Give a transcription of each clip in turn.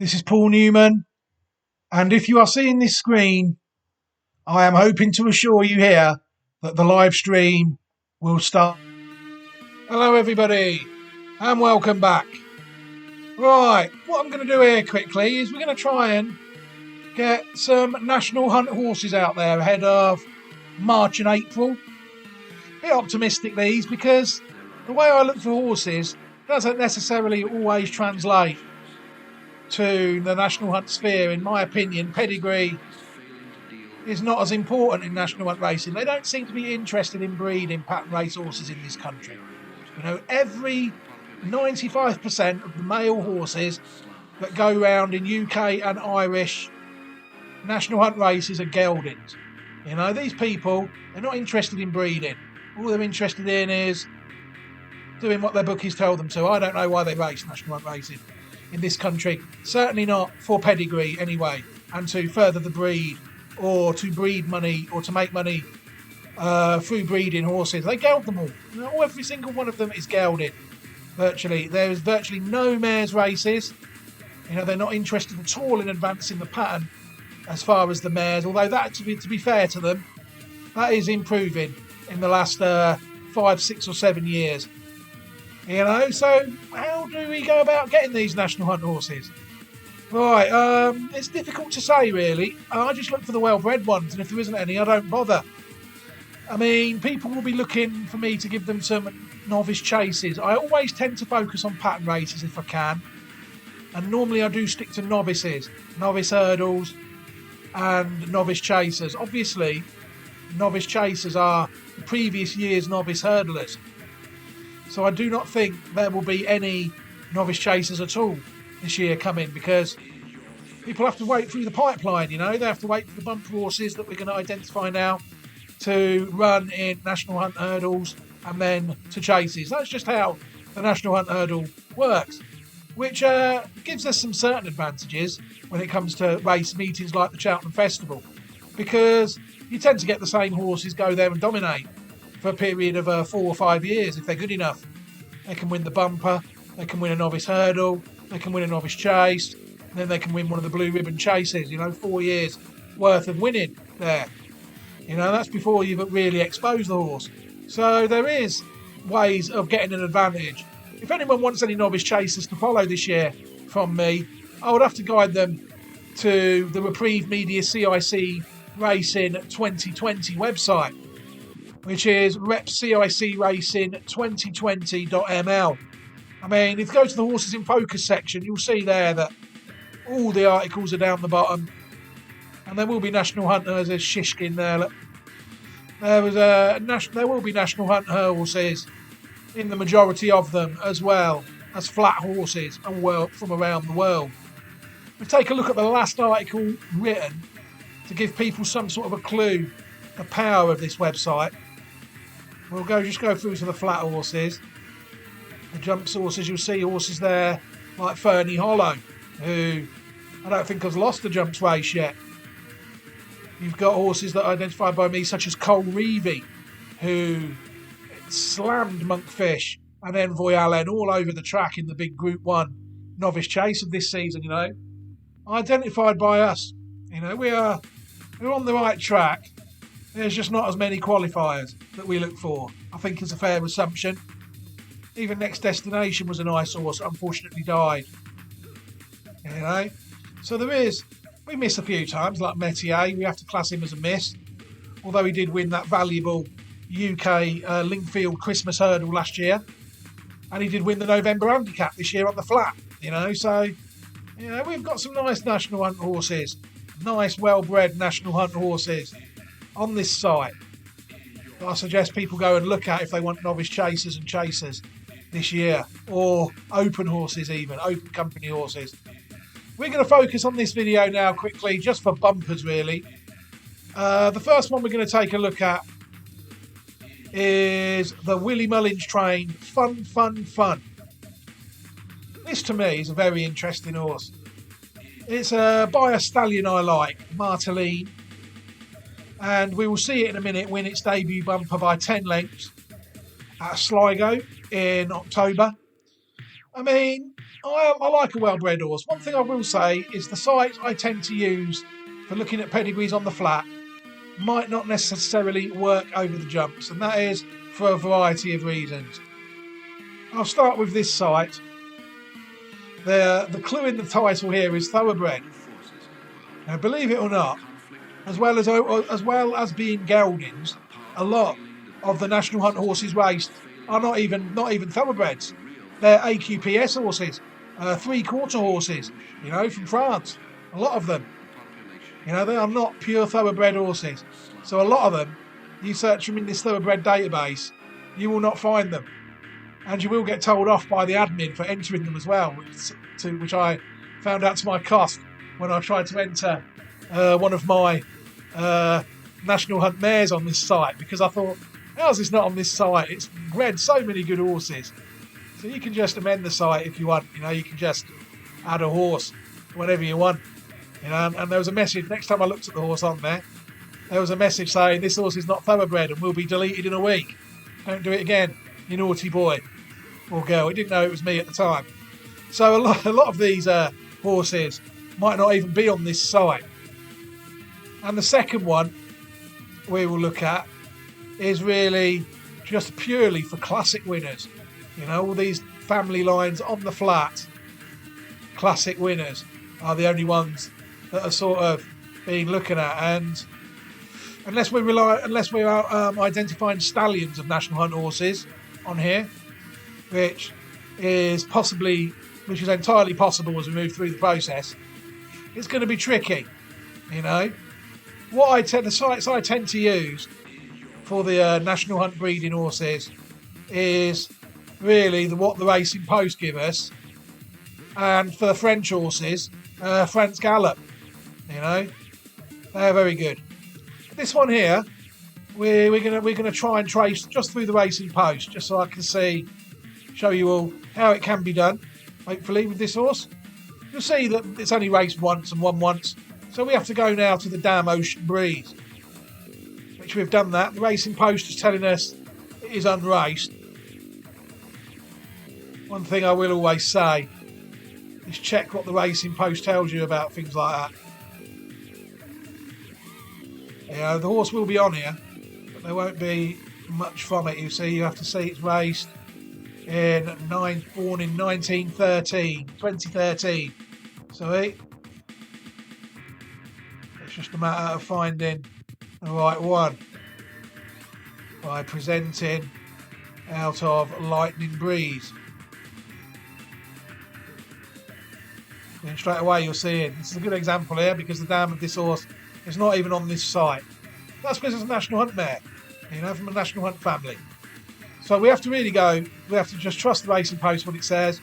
This is Paul Newman, and if you are seeing this screen, I am hoping to assure you here that the live stream will start. Hello, everybody, and welcome back. Right, what I'm going to do here quickly is we're going to try and get some national hunt horses out there ahead of March and April. A bit optimistic these because the way I look for horses doesn't necessarily always translate to the national hunt sphere. In my opinion, pedigree is not as important in national hunt racing. They don't seem to be interested in breeding pattern race horses in this country. You know, every 95% of the male horses that go round in UK and Irish national hunt races are geldings. You know, these people, they're not interested in breeding. All they're interested in is doing what their bookies tell them to. I don't know why they race national hunt racing in this country. Certainly not for pedigree anyway, and to further the breed or to breed money or to make money through breeding horses. They geld them all. You know, every single one of them is gelded. Virtually. There's virtually no mares races. You know, they're not interested at all in advancing the pattern as far as the mares, although that, to be fair to them, that is improving in the last 5, 6 or 7 years. You know, so how do we go about getting these national hunt horses? Right, it's difficult to say really. I just look for the well-bred ones, and if there isn't any, I don't bother. I mean, people will be looking for me to give them some novice chases. I always tend to focus on pattern races if I can, and normally I do stick to novices, novice hurdles and novice chasers. Obviously, novice chasers are the previous year's novice hurdlers. So I do not think there will be any novice chasers at all this year coming, because people have to wait through the pipeline, you know. They have to wait for the bumper horses that we're going to identify now to run in national hunt hurdles and then to chases. That's just how the national hunt hurdle works, which gives us some certain advantages when it comes to race meetings like the Cheltenham Festival, because you tend to get the same horses go there and dominate for a period of 4 or 5 years if they're good enough. They can win the bumper, they can win a novice hurdle, they can win a novice chase, and then they can win one of the blue ribbon chases. You know, 4 years worth of winning there. You know, that's before you've really exposed the horse. So there is ways of getting an advantage. If anyone wants any novice chasers to follow this year from me, I would have to guide them to the Reprieve Media CIC Racing 2020 website, which is repcicracing2020.ml. I mean, if you go to the Horses in Focus section, you'll see there that all the articles are down the bottom, and there will be national hunters. There's Shishkin there. Look. There will be national hunt horses in the majority of them, as well as flat horses from around the world. We take a look at the last article written to give people some sort of a clue the power of this website. We'll just go through to the flat horses. The jumps horses, you'll see horses there like Fernie Hollow, who I don't think has lost the jumps race yet. You've got horses that are identified by me, such as Cole Reevy, who slammed Monkfish and Envoy Allen all over the track in the big Group 1 novice chase of this season, you know. Identified by us. You know, we're on the right track. There's just not as many qualifiers that we look for, I think is a fair assumption. Even Next Destination was a nice horse, unfortunately died. You know, so we miss a few times, like Metier. We have to class him as a miss, although he did win that valuable UK Lingfield Christmas hurdle last year, and he did win the November handicap this year on the flat. You know, so you know, we've got some nice national hunt horses, nice well-bred national hunt horses on this site that I suggest people go and look at if they want novice chasers and chasers this year, or open horses, even open company horses. We're going to focus on this video now quickly, just for bumpers really. The first one we're going to take a look at is the Willie Mullins train, Fun Fun Fun. This to me is a very interesting horse. It's by a stallion I like, Marteline, and we will see it in a minute win its debut bumper by 10 lengths at Sligo in October. I mean, I like a well-bred horse. One thing I will say is the site I tend to use for looking at pedigrees on the flat might not necessarily work over the jumps, and that is for a variety of reasons. I'll start with this site. The clue in the title here is thoroughbred. Now, believe it or not, as well as being geldings, a lot of the National Hunt horses raced are not even thoroughbreds. They're AQPS horses, three-quarter horses, from France. A lot of them. They are not pure thoroughbred horses. So a lot of them, you search them in this thoroughbred database, you will not find them. And you will get told off by the admin for entering them as well, which I found out to my cost when I tried to enter one of my National Hunt mares on this site, because I thought, how's this not on this site? It's bred so many good horses. So you can just amend the site if you want. You can just add a horse, whatever you want. And there was a message, next time I looked at the horse on there was a message saying this horse is not thoroughbred and will be deleted in a week. Don't do it again, you naughty boy or girl. He didn't know it was me at the time. So a lot of these horses might not even be on this site. And the second one we will look at is really just purely for classic winners. All these family lines on the flat, classic winners are the only ones that are sort of being looked at. And unless we are identifying stallions of National Hunt horses on here, which is entirely possible as we move through the process, it's going to be tricky. The sites I tend to use for the National Hunt breeding horses is really what the Racing Post give us, and for the French horses, France Gallup. They're very good. This one here, we're gonna try and trace just through the Racing Post, just so I can show you all how it can be done. Hopefully with this horse, you'll see that it's only raced once and won once. So we have to go now to the Dam Ocean Breeze, which we've done that. The Racing Post is telling us it is unraced. One thing I will always say is check what the Racing Post tells you about things like that. The horse will be on here, but there won't be much from it. You have to see it's raced born in 2013. So it's just a matter of finding the right one by presenting out of Lightning Breeze. Then straight away you'll see it. This is a good example here because the dam of this horse is not even on this site. That's because it's a National Hunt mare, from a National Hunt family. So we have to just trust the Racing Post, what it says,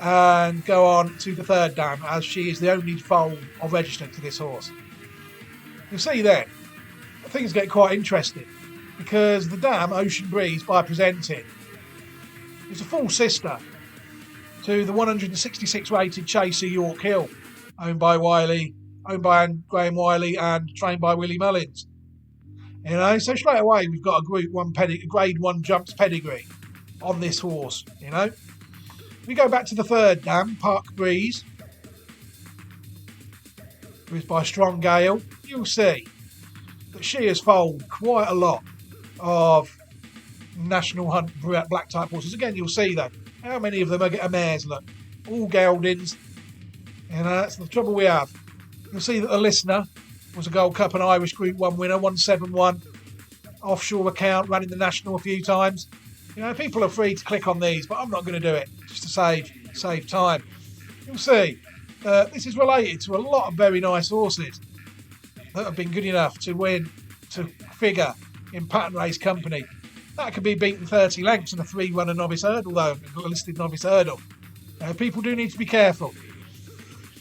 and go on to the third dam, as she is the only foal of registered to this horse. You'll see then, things get quite interesting, because the dam, Ocean Breeze, by presenting, is a full sister to the 166 rated Chaser York Hill, owned by Graham Wiley and trained by Willie Mullins. So straight away we've got a Grade 1 jumps pedigree on this horse. We go back to the third dam, Park Breeze, who's by Strong Gale. You'll see that she has foaled quite a lot of National Hunt black type horses. Again, you'll see though, how many of them are mares, look, all geldings. That's the trouble we have. You'll see that the listener was a Gold Cup and Irish Group 1 winner, 171, offshore account, running the National a few times. People are free to click on these, but I'm not going to do it, just to save time. You'll see this is related to a lot of very nice horses that have been good enough to figure in pattern race company. That could be beaten 30 lengths in a 3-runner novice hurdle, though, a listed novice hurdle. People do need to be careful.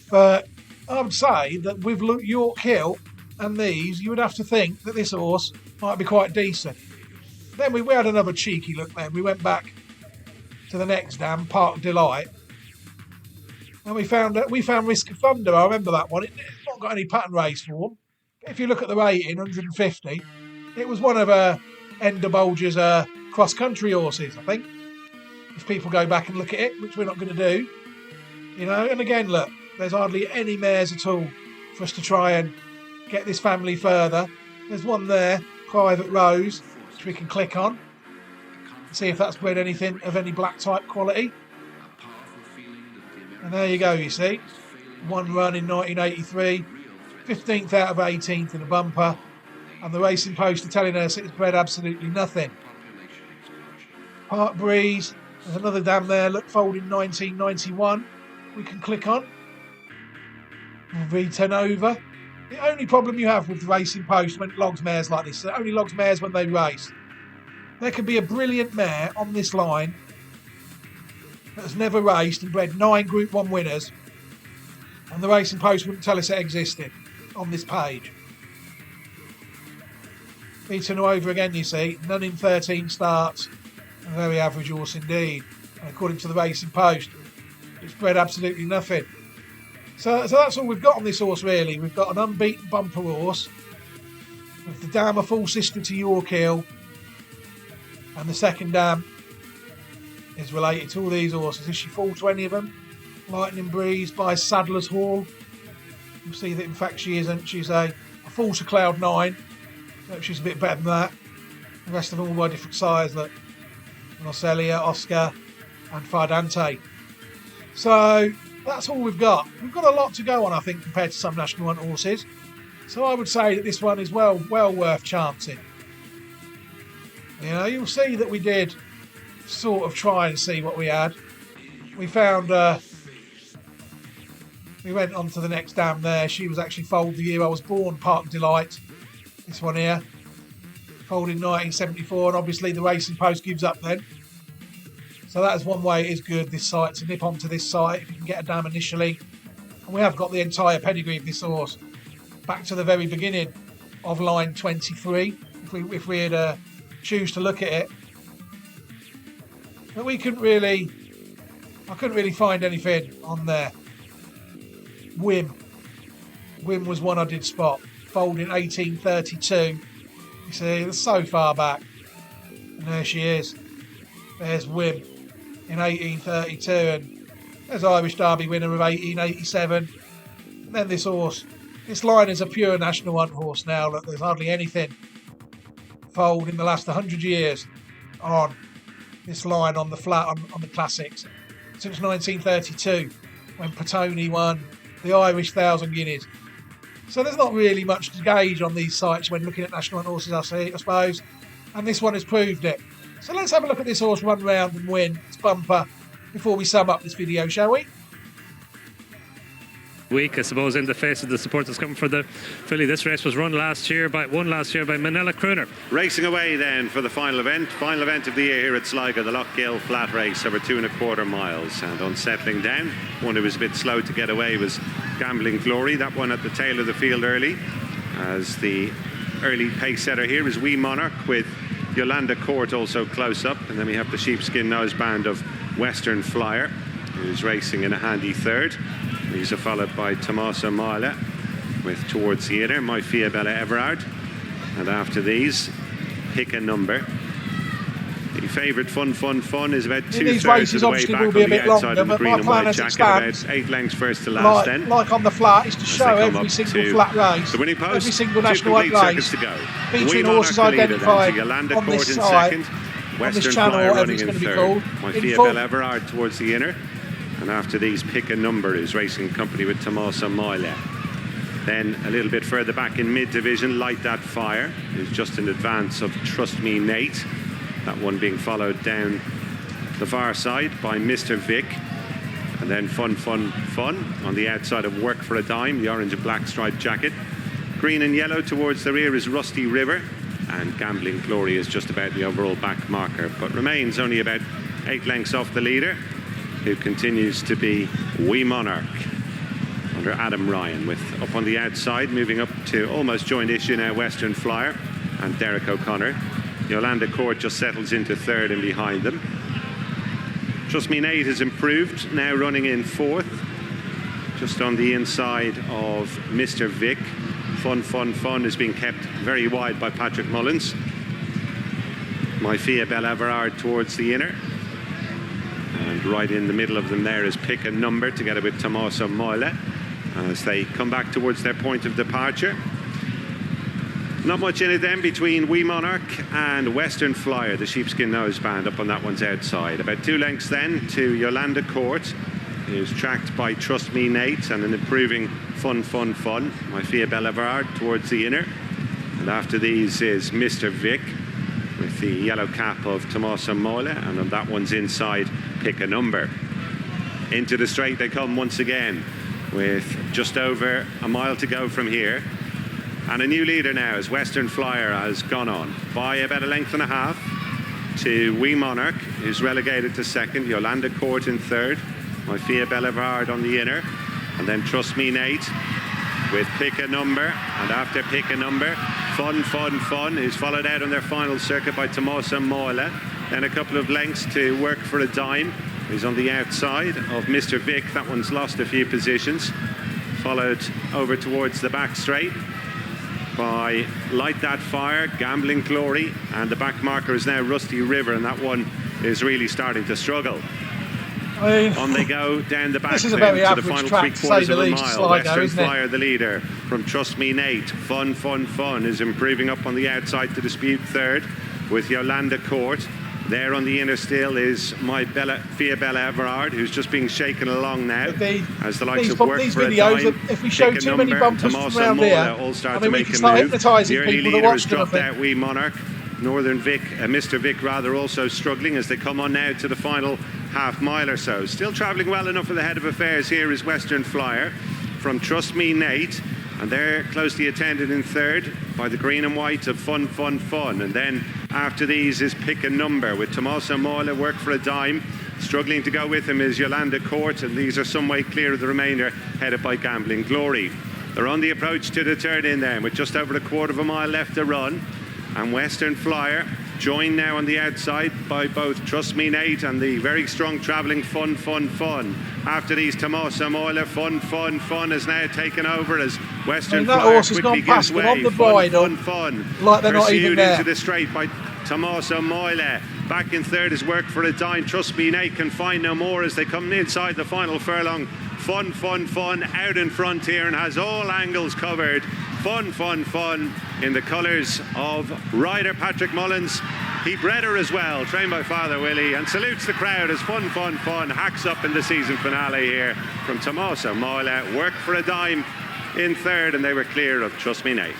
But I would say that with York Hill and these, you would have to think that this horse might be quite decent. Then we had another cheeky look then. We went back to the next dam, Park Delight. And we found Risk of Thunder. I remember that one. It's not got any pattern race form. If you look at the rating, 150, it was one of Ender Bolger's cross-country horses, I think. if people go back and look at it, which we're not going to do. You know, and again, look, there's hardly any mares at all for us to try and get this family further. There's one there, Private Rose, which we can click on. See if that's bred anything of any black type quality. And there you go, you see. One run in 1983, 15th out of 18th in a bumper. And the racing poster telling us it's bred absolutely nothing. Park Breeze, there's another dam there, look, foaled in 1991. We can click on. V10 over. The only problem you have with the racing post when it logs mares like this, it only logs mares when they race. There could be a brilliant mare on this line that has never raced and bred 9 Group 1 winners, and the racing post wouldn't tell us it existed on this page. V10 over again, you see, none in 13 starts, a very average horse indeed. And according to the racing post, it's bred absolutely nothing. So that's all we've got on this horse, really. We've got an unbeaten bumper horse with the dam a full sister to York Hill, and the second dam is related to all these horses. Is she full to any of them? Lightning Breeze by Sadler's Hall. You'll see that in fact she isn't. She's a full to Cloud 9. She's a bit better than that. The rest of them all by different size. Look, Nocelia, Oscar, and Fardante. So that's all we've got. We've got a lot to go on, I think, compared to some National Hunt horses. So I would say that this one is well worth chancing. You know, you'll see that we did sort of try and see what we had. We found, we went on to the next dam there. She was actually foaled the year I was born, Park Delight. This one here. Foaled in 1974, and obviously the racing post gives up then. So that is one way it is good, this site, to nip onto this site if you can get a dam initially. And we have got the entire pedigree of this horse back to the very beginning of line 23, if we had choose to look at it. But I couldn't really find anything on there. Whim was one I did spot. Foaled in 1832. You see, that's so far back. And there she is. There's Whim in 1832, and there's Irish Derby winner of 1887. And then this horse. This line is a pure National Hunt horse now. Look, there's hardly anything foaled in the last 100 years on this line on the flat on the classics since 1932, when Petone won the Irish 1,000 Guineas. So there's not really much to gauge on these sites when looking at National Hunt horses, I suppose, and this one has proved it. So let's have a look at this horse run round and win its bumper before we sum up this video, shall we? Week, I suppose, in the face of the supporters coming for the filly. This race was won last year by Manila Crooner. Racing away then for the final event of the year here at Sligo, the Lochgill Flat Race over 2.25 miles, and unsettling down. One who was a bit slow to get away was Gambling Glory. That one at the tail of the field early, as the early pace setter here is Wee Monarch, with Yolanda Court also close up, and then we have the sheepskin noseband of Western Flyer, who's racing in a handy third. These are followed by Tommaso Marla with Towards the Inner, My Fia Bella Everard. And after these, pick a number. The favourite Fun is about 2/3 of the way back on the outside of the green and white jacket, about 8 lengths first to last then. Like on the flat, is to show every single flat race, the winning post, every single National Hunt race, to go. featuring horses identified on this site, on this channel, or whatever it's going to be called. My Fia Bella Everard Towards the Inner. And after these, Pick a Number is racing in company with Tommaso Moyle. Then a little bit further back in mid-division, Light That Fire is just in advance of Trust Me Nate. That one being followed down the far side by Mr. Vic. And then Fun on the outside of Work for a Dime, the orange and black striped jacket. Green and yellow towards the rear is Rusty River. And Gambling Glory is just about the overall back marker, but remains only about 8 lengths off the leader, who continues to be Wee Monarch under Adam Ryan, with up on the outside, moving up to almost joint issue now, Western Flyer and Derek O'Connor. Yolanda Court just settles into third and behind them. Trust Me Nate has improved, now running in fourth, just on the inside of Mr. Vic. Fun is being kept very wide by Patrick Mullins. My Fia Bella Everard Towards the Inner. And right in the middle of them there is Pick a Number together with Tommaso Moile as they come back towards their point of departure. Not much in it then between Wee Monarch and Western Flyer, the sheepskin noseband up on that one's outside. About 2 lengths then to Yolanda Court, who's tracked by Trust Me Nate and an improving Fun Fun Fun, My Fia Bellevard towards the inner. And after these is Mr. Vic with the yellow cap of Tommaso Moile, and on that one's inside Pick a Number. Into the straight they come once again with just over a mile to go from here. And a new leader now as Western Flyer has gone on by about a length and a half to Wee Monarch, who's relegated to second, Yolanda Court in third, My Fia Bellevard on the inner, and then Trust Me Nate with Pick a Number, and after Pick a Number, Fun Fun Fun, who's followed out on their final circuit by Tommaso Moile. Then a couple of lengths to Work for a Dime, who's on the outside of Mr. Vic. That one's lost a few positions. Followed over towards the back straight by Light That Fire, Gambling Glory, and the back marker is now Rusty River, and that one is really starting to struggle. On they go down the back to the final 3/4 of a mile. Western Flyer the leader from Trust Me Nate. Fun Fun Fun is improving up on the outside to dispute third with Yolanda Court. There on the inner still is My Fia Bellevard, who's just being shaken along now as the likes of Work for a Dime, if we show too many bumpers from around here, all start to make a move. The early leader has dropped out, Wee Monarch. Northern Vic, Mr. Vic rather, also struggling as they come on now to the final half mile or so. Still travelling well enough for the head of affairs here is Western Flyer from Trust Me Nate, and they're closely attended in third by the green and white of Fun Fun Fun. And then after these is Pick a Number with Tommaso Moile, Work for a Dime. Struggling to go with him is Yolanda Court, and these are some way clear of the remainder, headed by Gambling Glory. They're on the approach to the turn in then with just over a 1/4 of a mile left to run. And Western Flyer joined now on the outside by both Trust Me Nate and the very strong travelling Fun Fun Fun. After these, Tommaso Moile, Fun Fun Fun has now taken over as Western Flyer quickly gives way. On the Fun Fun like they're not even there. Into the straight by Tommaso Moile. Back in third is Work for a Dime. Trust Me Nate can find no more as they come inside the final furlong. Fun Fun Fun out in front here and has all angles covered. Fun Fun Fun in the colours of rider Patrick Mullins. He bred her as well, trained by Father Willie, and salutes the crowd as Fun Fun Fun hacks up in the season finale here from Tommaso Moile. Work for a Dime in third, and they were clear of Trust Me Nate.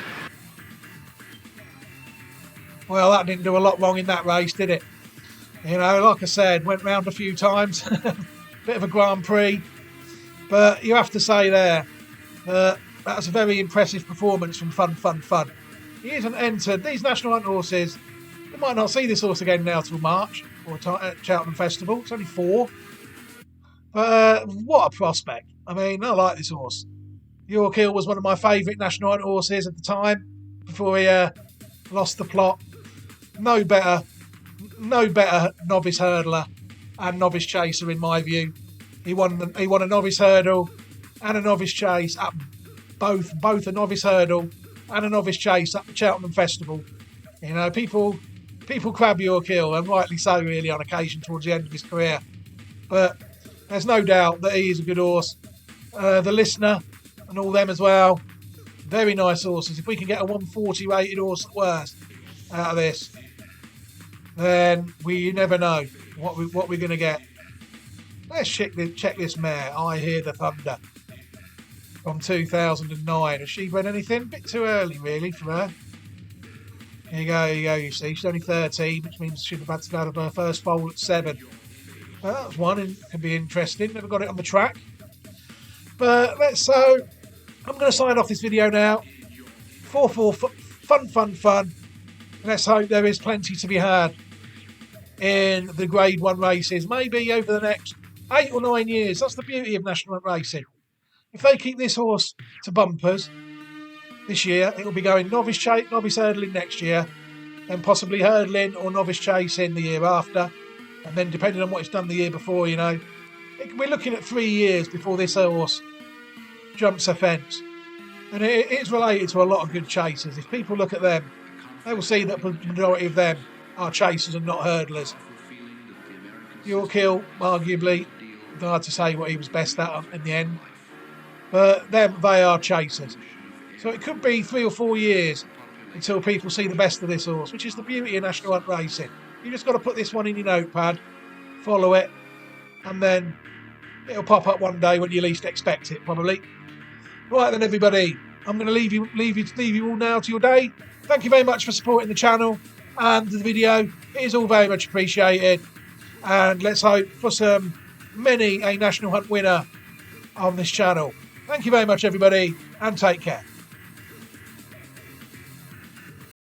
Well, that didn't do a lot wrong in that race, did it? You know, like I said, went round a few times. Bit of a Grand Prix. But you have to say there, that's a very impressive performance from Fun Fun Fun. He isn't entered. These National Hunt horses, we might not see this horse again now till March or at Cheltenham Festival. It's only 4. But what a prospect. I mean, I like this horse. York Hill was one of my favourite National Hunt horses at the time before he lost the plot. No better novice hurdler and novice chaser in my view. He won a novice hurdle and a novice chase at both a novice hurdle and a novice chase at the Cheltenham Festival. You know, people crab York Hill, and rightly so really on occasion towards the end of his career. But there's no doubt that he is a good horse. The Listener and all them as well, very nice horses. If we can get a 140 rated horse at worst out of this, then we never know what we're going to get. Let's check this mare, I Hear the Thunder, from 2009. Has she bred anything? A bit too early, really, for her. Here you go, you see. She's only 13, which means she'd have had to go to her first foal at 7. Well, that's one, and can be interesting. Never got it on the track. But I'm going to sign off this video now. 4-4, fun. Let's hope there is plenty to be had in the Grade 1 races, maybe over the next 8 or 9 years. That's the beauty of National Hunt racing. If they keep this horse to bumpers this year, it'll be going novice hurdling next year, then possibly hurdling or novice chasing the year after, and then depending on what it's done the year before, you know, we're looking at 3 years before this horse jumps a fence. And it's related to a lot of good chasers. If people look at them, they will see that the majority of them are chasers and not hurdlers. Yorkhill, arguably, hard to say what he was best at in the end. But they are chasers. So it could be 3 or 4 years until people see the best of this horse, which is the beauty of National Hunt racing. You just got to put this one in your notepad, follow it, and then it'll pop up one day when you least expect it, probably. Right then, everybody, I'm going to leave you all now to your day. Thank you very much for supporting the channel and the video. It is all very much appreciated. And let's hope for many a National Hunt winner on this channel. Thank you very much, everybody, and take care.